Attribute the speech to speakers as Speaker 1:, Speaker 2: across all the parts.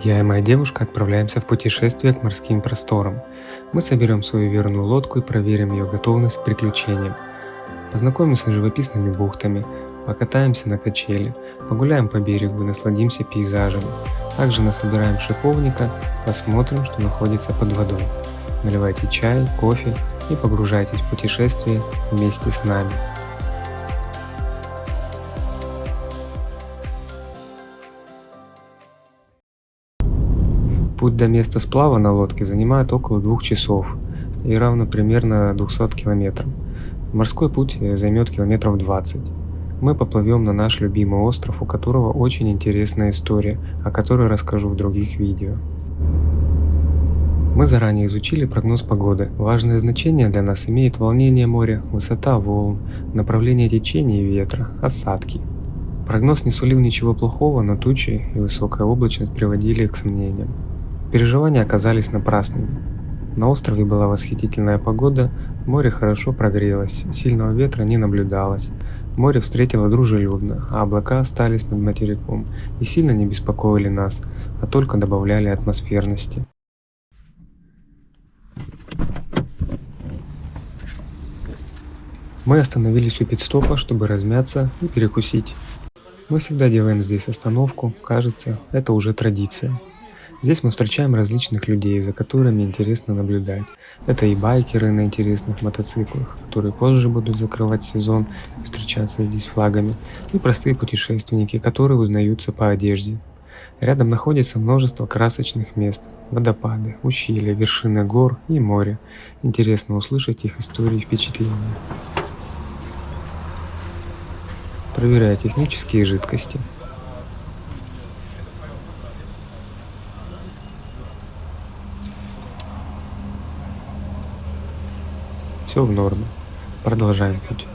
Speaker 1: Я и моя девушка отправляемся в путешествие к морским просторам. Мы соберем свою верную лодку и проверим ее готовность к приключениям. Познакомимся с живописными бухтами, покатаемся на качели, погуляем по берегу и насладимся пейзажами. Также насобираем шиповника, посмотрим, что находится под водой. Наливайте чай, кофе и погружайтесь в путешествие вместе с нами. Путь до места сплава на лодке занимает около 2 часов и равно примерно 200 километрам. Морской путь займет километров 20. Мы поплывем на наш любимый остров, у которого очень интересная история, о которой расскажу в других видео. Мы заранее изучили прогноз погоды. Важное значение для нас имеет волнение моря, высота волн, направление течения и ветра, осадки. Прогноз не сулил ничего плохого, но тучи и высокая облачность приводили к сомнениям. Переживания оказались напрасными. На острове была восхитительная погода, море хорошо прогрелось, сильного ветра не наблюдалось. Море встретило дружелюбно, а облака остались над материком и сильно не беспокоили нас, а только добавляли атмосферности. Мы остановились у пит-стопа, чтобы размяться и перекусить. Мы всегда делаем здесь остановку, кажется, это уже традиция. Здесь мы встречаем различных людей, за которыми интересно наблюдать. Это и байкеры на интересных мотоциклах, которые позже будут закрывать сезон и встречаться здесь флагами, и простые путешественники, которые узнаются по одежде. Рядом находится множество красочных мест, водопады, ущелья, вершины гор и море. Интересно услышать их истории и впечатления. Проверяю технические жидкости. Все в норме. Продолжаем путь.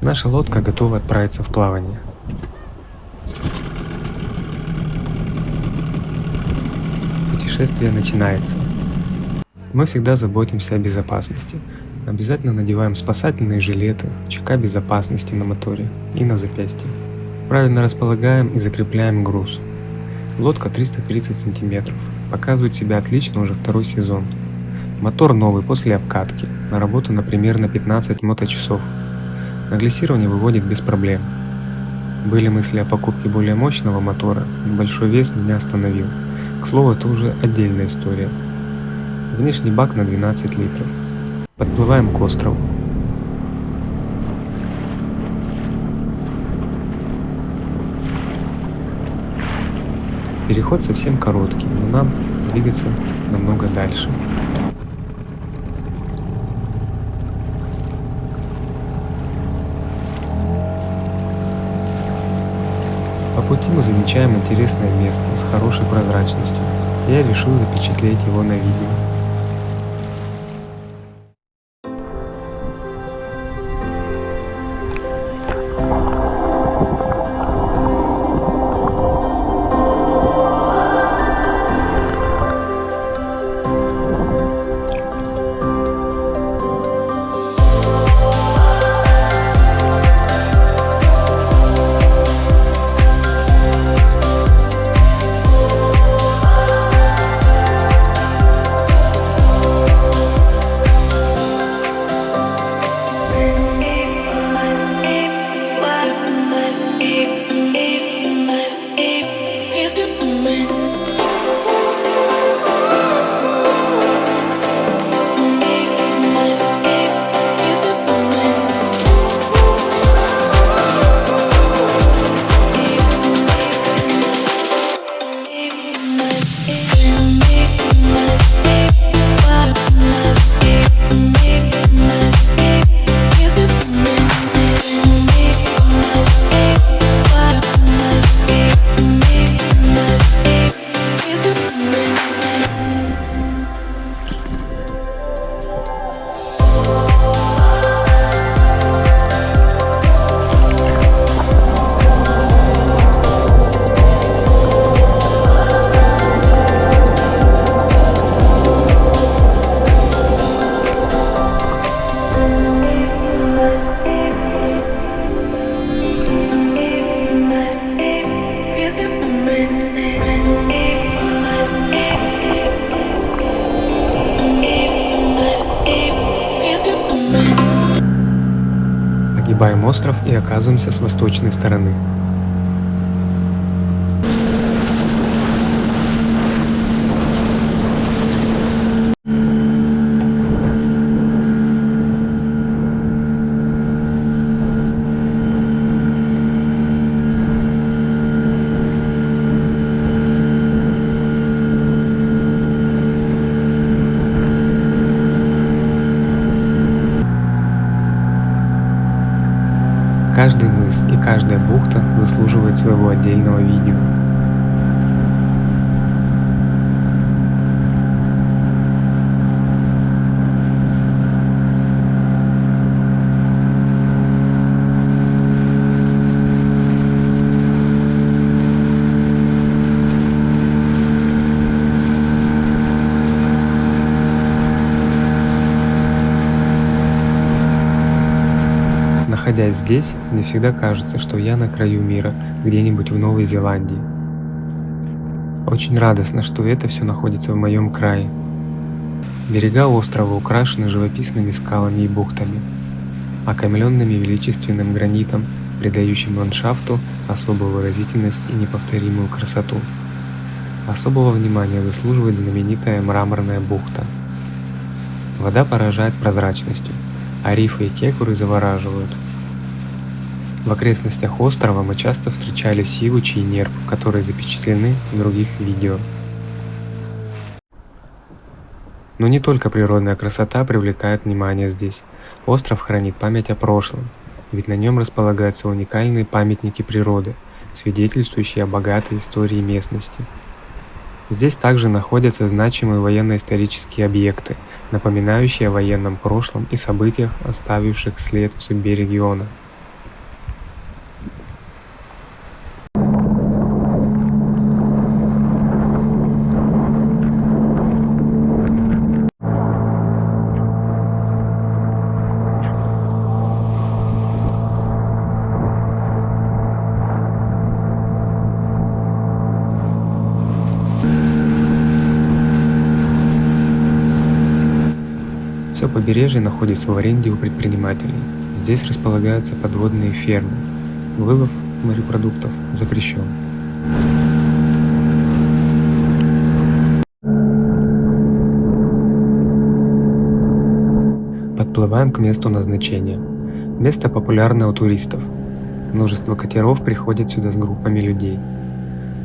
Speaker 1: Наша лодка готова отправиться в плавание. Путешествие начинается. Мы всегда заботимся о безопасности. Обязательно надеваем спасательные жилеты, чека безопасности на моторе и на запястье. Правильно располагаем и закрепляем груз. Лодка 330 сантиметров. Показывает себя отлично уже второй сезон. Мотор новый после обкатки. Наработано примерно 15 моточасов. На глиссирование выводит без проблем. Были мысли о покупке более мощного мотора, но большой вес меня остановил. К слову, это уже отдельная история. Внешний бак на 12 литров. Подплываем к острову. Переход совсем короткий, но нам двигаться намного дальше. По пути мы замечаем интересное место с хорошей прозрачностью. Я решил запечатлеть его на видео. остров и оказываемся с восточной стороны. Каждый мыс и каждая бухта заслуживает своего отдельного видео. Находясь здесь, мне всегда кажется, что я на краю мира, где-нибудь в Новой Зеландии. Очень радостно, что это все находится в моем крае. Берега острова украшены живописными скалами и бухтами, окаймленными величественным гранитом, придающим ландшафту особую выразительность и неповторимую красоту. Особого внимания заслуживает знаменитая мраморная бухта. Вода поражает прозрачностью, а рифы и кекуры завораживают. В окрестностях острова мы часто встречали сивучи и нерп, которые запечатлены в других видео. Но не только природная красота привлекает внимание здесь. Остров хранит память о прошлом, ведь на нем располагаются уникальные памятники природы, свидетельствующие о богатой истории местности. Здесь также находятся значимые военно-исторические объекты, напоминающие о военном прошлом и событиях, оставивших след в судьбе региона. Все побережье находится в аренде у предпринимателей. Здесь располагаются подводные фермы. Вылов морепродуктов запрещен. Подплываем к месту назначения. Место популярное у туристов. Множество катеров приходят сюда с группами людей.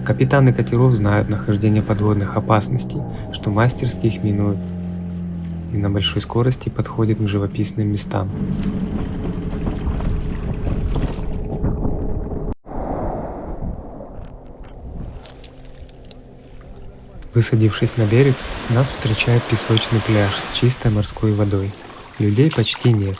Speaker 1: Капитаны катеров знают нахождение подводных опасностей, что мастерски их минуют, и на большой скорости подходит к живописным местам. Высадившись на берег, нас встречает песочный пляж с чистой морской водой. Людей почти нет.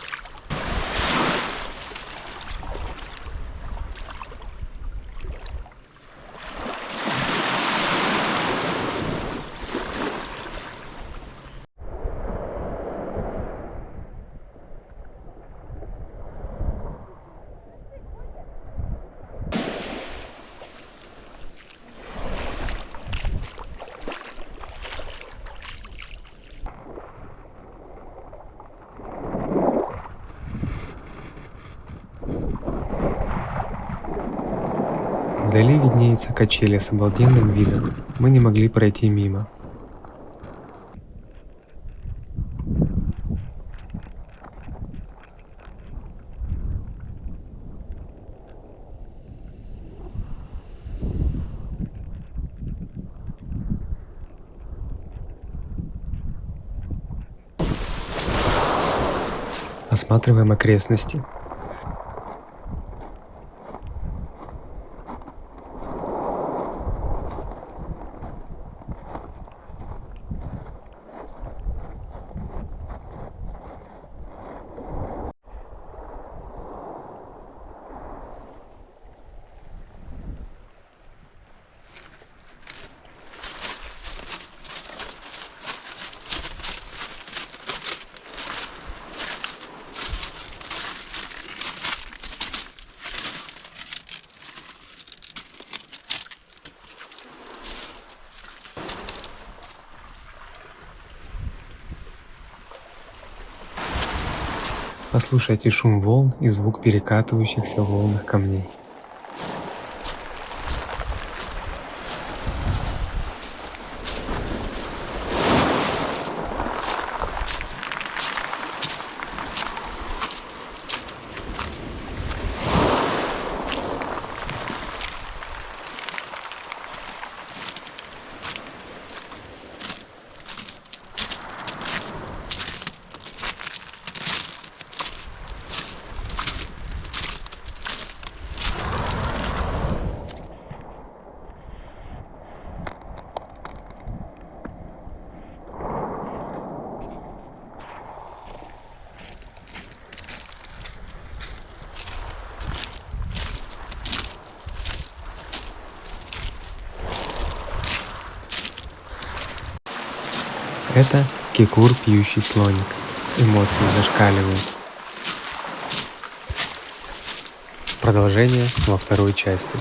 Speaker 1: Вдали виднеется качели с обалденным видом. Мы не могли пройти мимо. Осматриваем окрестности. Послушайте шум волн и звук перекатывающихся в волнах камней. Это Кекур, пьющий слоник. Эмоции зашкаливают. Продолжение во второй части.